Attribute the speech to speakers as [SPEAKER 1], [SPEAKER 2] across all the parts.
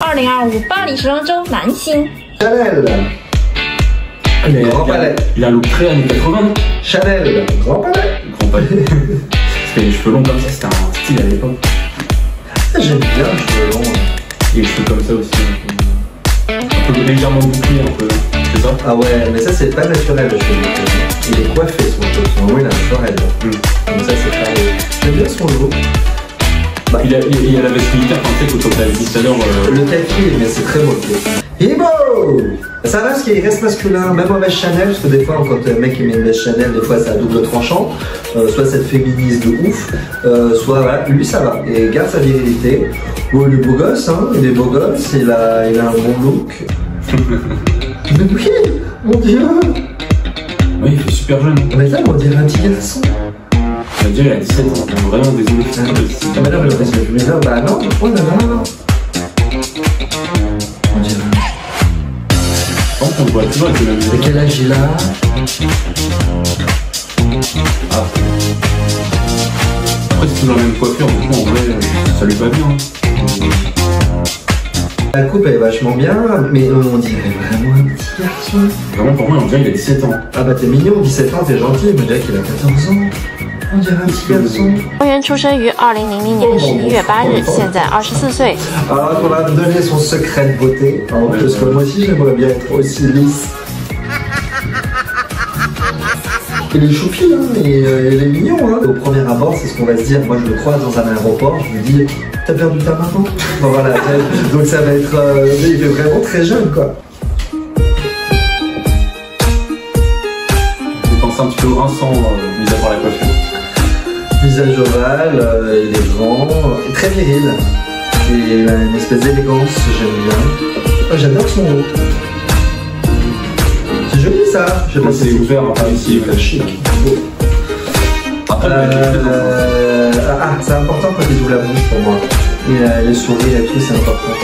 [SPEAKER 1] 2025巴黎时装周男星
[SPEAKER 2] Chanel. Grand palais.
[SPEAKER 3] Il a un look très années 80, non?
[SPEAKER 2] Chanel. Grand palais.
[SPEAKER 3] Grand palais. Parce que les cheveux longs comme ça, c'était un style à l'époque.
[SPEAKER 2] J'aime bien les cheveux longs.
[SPEAKER 3] Et les cheveux comme ça aussi. Un peu légèrement bouclés, un peu. C'est ça?
[SPEAKER 2] Ah ouais, mais ça c'est pas naturel le cheveu. Il est coiffé son cheveu. Normalement il a un chorel. Donc ça c'est pas. J'aime bien son look.
[SPEAKER 3] Bah, il y a la veste militaire, enfin, tu sais, quand on t'a dit tout à l'heure.
[SPEAKER 2] Le kaki, mais c'est très beau. Il est beau. Ça va parce qu'il reste masculin, même en veste Chanel, parce que des fois, quand un mec il met une veste Chanel, des fois c'est à double tranchant. Soit ça te féminise de ouf, soit voilà, lui ça va. Et il garde sa virilité. Oh, il est beau gosse, hein, il est beau gosse, il a un bon look. Mais oui, mon dieu.
[SPEAKER 3] Oui, il fait super jeune.
[SPEAKER 2] Mais là, on dirait un petit garçon.
[SPEAKER 3] On va dire, il a 17 ans, vraiment désolé.
[SPEAKER 2] Ah, mais là, mais là, bah non, oh là là. On dirait.
[SPEAKER 3] Je pense qu'on le voit toujours avec le même.
[SPEAKER 2] Mais quel âge il a?
[SPEAKER 3] Ah. Après, c'est toujours la même coiffure, donc en vrai, ça lui va bien.
[SPEAKER 2] La coupe elle est vachement bien, mais on dirait vraiment un petit garçon.
[SPEAKER 3] Vraiment, pour moi, on dirait qu'il a 17 ans.
[SPEAKER 2] Ah bah t'es mignon, 17 ans, t'es gentil, mais on dirait qu'il a 14 ans. On dirait un petit garçon.
[SPEAKER 1] 王源出生于2000年11月8日，现在24岁。
[SPEAKER 2] Alors on va me donner son secret de beauté, hein, parce que moi aussi j'aimerais bien être aussi lisse. Il est choupi, hein, et il est mignon. Hein. Au premier abord, c'est ce qu'on va se dire. Moi, je le croise dans un aéroport, je lui dis « T'as perdu ta maman ?» Bon, voilà, donc ça va être... il est vraiment très jeune, quoi.
[SPEAKER 3] Je pense un petit peu rinçant, mis à part la coiffure.
[SPEAKER 2] Visage ovale, il est grand, très viril. Et il a une espèce d'élégance, j'aime bien. Oh, j'adore son look. C'est joli ça. Je sais pas si
[SPEAKER 3] c'est ouvert par ici,
[SPEAKER 2] c'est chic. C'est important quand ils ouvrent la bouche pour moi. Et les sourires et tout, c'est important.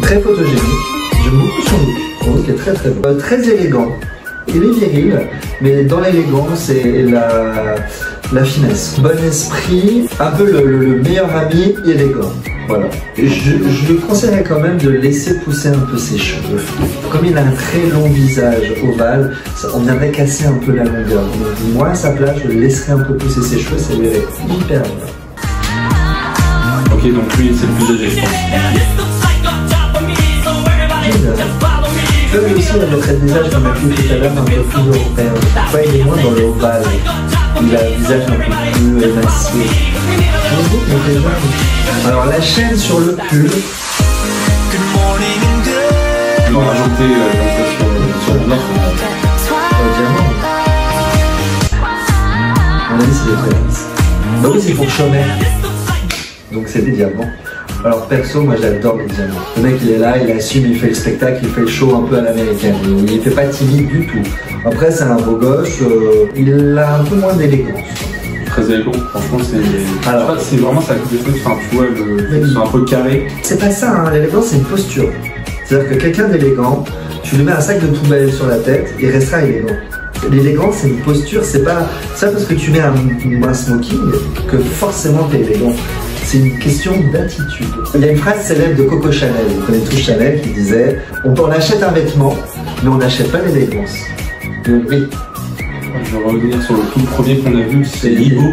[SPEAKER 2] Très photogénique. J'aime beaucoup son look. Son look est très très beau. Très élégant. Il est viril, mais dans l'élégance et la finesse. Bon esprit, un peu le meilleur ami élégant. Voilà. Je lui conseillerais quand même de laisser pousser un peu ses cheveux. Comme il a un très long visage ovale, on viendrait casser un peu la longueur. Donc moi à sa place, je laisserais un peu pousser ses cheveux, ça lui irait hyper bien.
[SPEAKER 3] Ok, donc lui c'est le plus âgé, je pense.
[SPEAKER 2] Comme aussi, il a le trait de visage qu'on a vu tout à l'heure, un peu plus européen. Enfin, il est moins dans le ovale. Il a un visage un peu plus émacié. Alors, la chaîne sur le pull.
[SPEAKER 3] On va rajouter sur le nord.
[SPEAKER 2] Diamant. On a dit c'est des prémices. Bah oui, c'est pour Chaumet. Donc, c'est des diamants. Alors perso, moi j'adore les diamants. Le mec il est là, il assume, il fait le spectacle, il fait le show un peu à l'américaine. Il fait pas timide du tout. Après c'est un beau gosse, il a un peu moins d'élégance.
[SPEAKER 3] Très élégant, franchement c'est...
[SPEAKER 2] Alors,
[SPEAKER 3] c'est vraiment ça coupe des choses, enfin tu vois, ils sont un peu carrés.
[SPEAKER 2] C'est pas ça, hein. L'élégance c'est une posture. C'est-à-dire que quelqu'un d'élégant, tu lui mets un sac de poubelle sur la tête, il restera élégant. L'élégance c'est une posture, c'est pas ça parce que tu mets un smoking que forcément t'es élégant. C'est une question d'attitude. Il y a une phrase célèbre de Coco Chanel, vous connaissez tous Chanel, qui disait « On achète un vêtement, mais on n'achète pas l'élégance. » Oui.
[SPEAKER 3] Je vais revenir sur le tout premier qu'on a vu, c'est Libo.